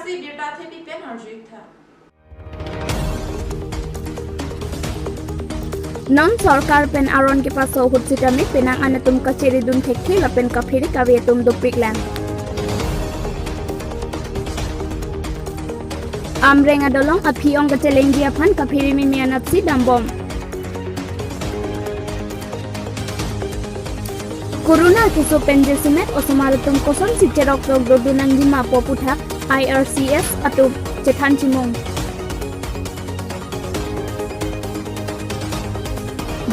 Asi birta the pi pen harjui tha. Non sarkar pen aron ke paso hut sitami penang anatum kaciri dun thekthi lapen kafiri kavetum dupiklan. Amreng adolong aphiong kateleng dia phan kafiri mimianapsi dambom. Corona kiso penjesimet osomaratum koson si cerok rog dodunang jima poputhak IRCS atau Cethan Cimong.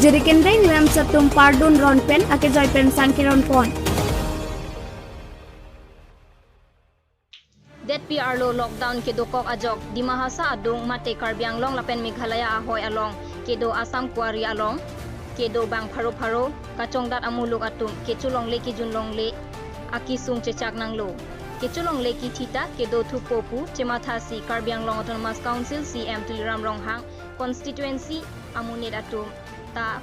Jirikendeng lem satum pardun ron pen ake joy pen sangkiron pon. Det PR lo lockdown ke do kok ajok di Mahasa adung mate Karbi Anglong lapen Meghalaya ahoy along ke do Assam Kuari along ke do bang pharo kachong dat amuluk atum ke chulong le ki junlong le aki sung chechak nang lo ke chulong le ki thita ke do thu popu chemathasi Karbi Anglong Autonomous Council CM Tuliram Ronghang constituency amunet atum ta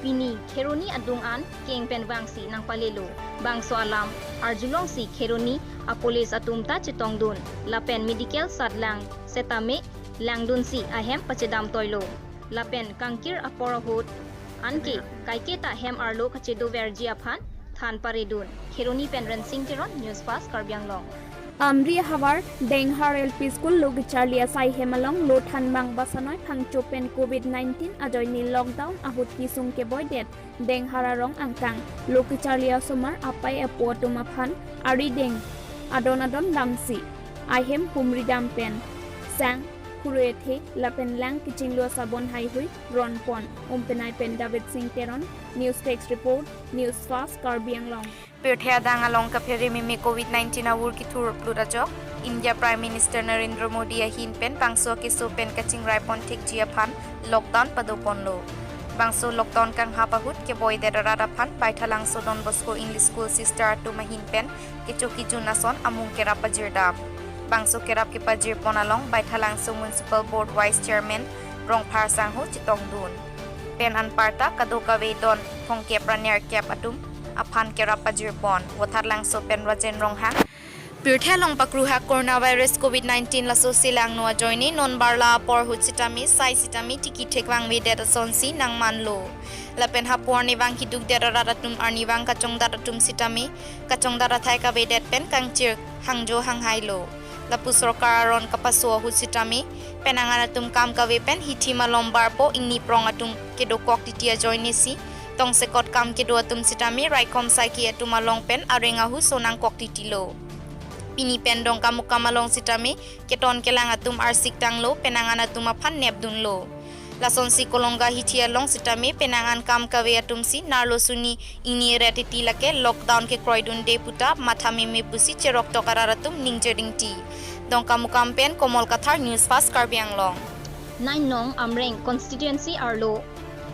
pini kheroni adung an keng pen bangsi nang palelo bangso alam arjulong si kheroni a police atum ta chitong dun lapen medical sadlang setame langdun si ahem pachedam toilo lapen kangkir aporahut anke kaike ta hem arlo kachedo verji aphan than paredun kheroni pen ransing tiron news fast Karbi Anglong Amri Hawar Denghar LP School Logi Charlie Asai Hemalong Lothan Bang Basanoi Phang Chopen COVID-19 Ajoy ni lockdown ahut kisung ke boydet Denghararong angkang Logi Charlie Asumar apai apuatuma phan ari deng adon damsi ahem humri dampen sang Kurethe lapen lang kichinglo sabon hai hui ron pon umpenai pen David Singh Teron News Text Report News Fast Karbi Anglong Pirthea dang along kaphere mimi COVID-19 awur ki thur plurajok India Prime Minister Narendra Modi ahin pen bangso ke so pen kaching raipon thik jia phan lockdown padopon lo bangso lockdown kang hapahut ke boy derara phan paithalang so Don Bosco English School sister tu mahin pen ke choki junason amung kera pajirdam bangso kerap ke pajir ponalong baithalang so Municipal Board Vice Chairman Rong Phar Sangho chitong dun pen an parta kadoka vedon thongke praner kep atum aphan kerap pajir pon watharlang so pen rajen ronghang Pirthea long pakruha coronavirus COVID-19 la so silang no joini non barla por huchitami sai sitami tiki thekwang we data sonsi nang manlo lapen hapor ni wang hiduk dera ratum arni wang kachong daratum sitami kachong dara thai ka we det pen kangchir hangjo hanghailo lapu sarkar ron kapaso huchitami penanganatum kam ka we pen hitima lombar po ingni prongatum kedokok titia joini si tong sekot kam ke do atum sitami raikom sai ki atuma long pen arenga hu sonang kok titilo Pini pendong kamu kamalong sitami keton kelang atum arsik tanglo penangan atuma phan nepdun lo lason si kolonga hitia long sitami penangan kam kawe atum si narlo suni ini retiti lake lockdown ke kroidun de puta mathami me pusi cherok tokararatum ningjering ti dong kamu kampen komol kathar news fast Karbi Anglong 9 nong amreng constituency arlo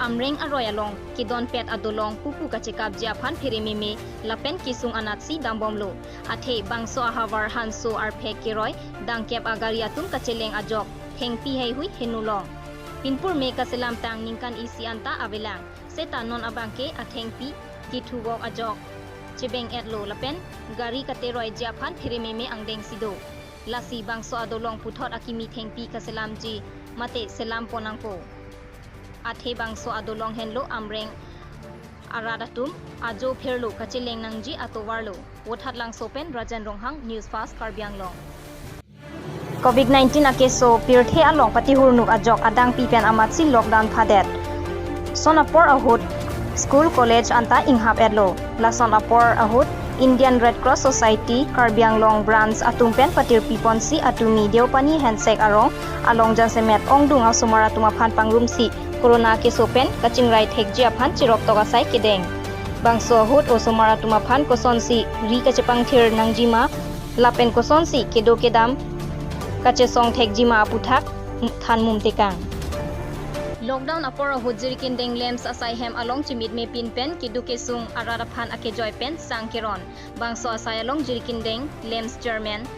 Amreng aroyalong kidon pet adolong pupu kachekap japhan pherememe lapen kisung anatsi dambomlo athe bangso ahawar hanso arphe keroy dangkep agariatum kacheleng ajok thengpi hei hui henulong pinpur me kaselam tang ningkan isi anta avelang seta non abangke athengpi kithugok ajok chebeng etlo lapen gari kateroy japhan pherememe angdeng sido lasi bangso adolong puthot akimi thengpi kaselam ji mate selam ponangko athe bangso adolong henlo amreng aradatum ajo pherlo kacheleng nangji atowarlo wothatlang sopen rajan ronghang news fast Karbi Anglong COVID-19 akeso pirthe along patihurnuk ajok adang pipen amatsi lockdown phadet sonapor ahut school college anta inghap edlo lasonapor ahut Indian Red Cross Society Karbi Anglong branch atumpen patir piponsi atumi deopani handshake arong along jansemet ongdung asumara tuma phan pangrumsi corona ke sopen kaching right hekji aphan chirok toga sai kedeng bangso hut osomara tuma phan kosonsi ri kachepang thir nangjima lapen kosonsi kedo kedam kache song thekjima aputhak thanmum tekang lockdown apora hujiri kindeng lems asai hem along chimit me pin pen kiduke sung arara phan ake joy pen sangkeron bangso asai along jiri kindeng lems chairman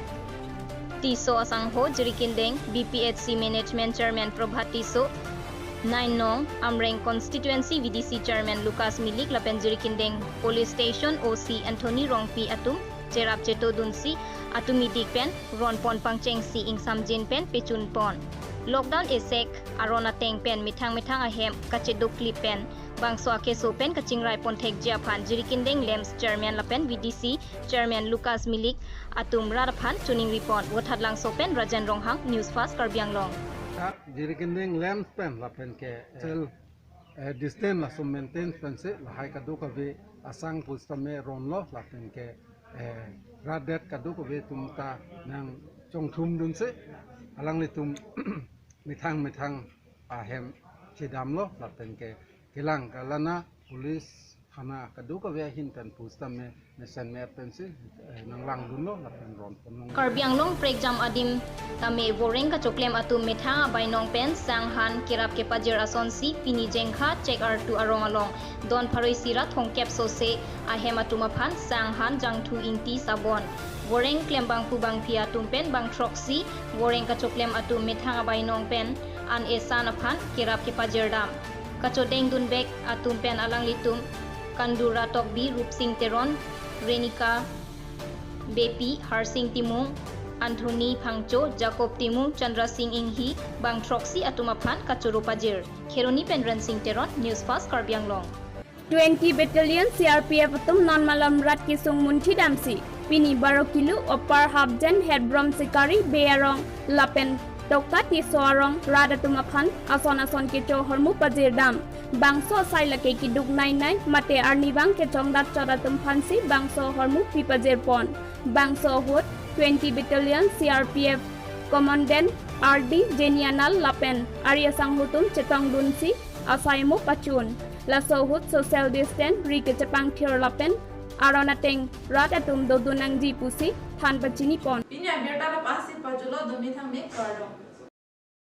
tiso asang ho jiri kindeng BPHC management chairman Prabhat Tiso 9 nong Amreng constituency VDC chairman Lucas Milik lapen jiri kindeng police station OC Anthony Rongpi atum cherap cheto dunsi atumi dik pen ron pon pangcheng si ingsam jin pen pechun pon lockdown esek arona teng pen mithang ahem kacheduk clip pen bangso akeso pen kachingrai ponthek jiaphan jirikindeng lems chairman lapen VDC chairman Lucas Milik atum radaphan tuning report wothatlang so pen Rajan Ronghang News Fast Karbianglong jirikindeng lems pen lapen ke sel distance la sum maintain pen se la hai kadu ka ve asang pustame ronlo lapen ke radet kadu ka ve tumta nang chongthum dun se alang le tum mithang ahem chidam lo lapen ke kilang kalana police khana kadu ka ve hin pen pustame nation me pen se nanglang dun lo lapen ron ponong Karbianglong pregjam adim tame boreng ka choklem atum mithang bainong pen sanghan kirap ke pajir ason si pini jengkha check r2 arong along don pharoi sira thongkep so se ahem atuma phan sanghan jangthu inti sabon boreng klembang pubang phia tumpen bang troxy boreng ka choklem atum mithang bainong pen an esan aphan kirap ke pajir dam kachodeng dun bek atum pen alang litum kandura tokbi rupsing teron renika Bepi Harsing Timung Anthony Phangcho Jacob Timung Chandra Singh Inghi Bang Troxy Atumaphan Kachuru Pajir Kheroni Penran Singh Teron News Fast Karbianglong 20 Battalion CRPF atum non malam rat kisung munthi damsi pini 12 kilo opar habjan headbrom sikari bearong lapen tokati soarong radatumaphan ason ke cho hormu pajir dam bangso sailake ki duk 99 mate arni bang ke chongdat chodatum phansi bangso hormu pipajir pon bangso hot 20 Battalion CRPF Commandant RD Jenianal Lapen Arya Sanghutum Chetong Dunsi Asaimu Pachun Laso hot social distance Rike Chapang Thir Lapen Aronateng Radatum Dodunang Ji Pusi Than Pachini Pon Pinya berta la pasi pajulo dumi thang mek karo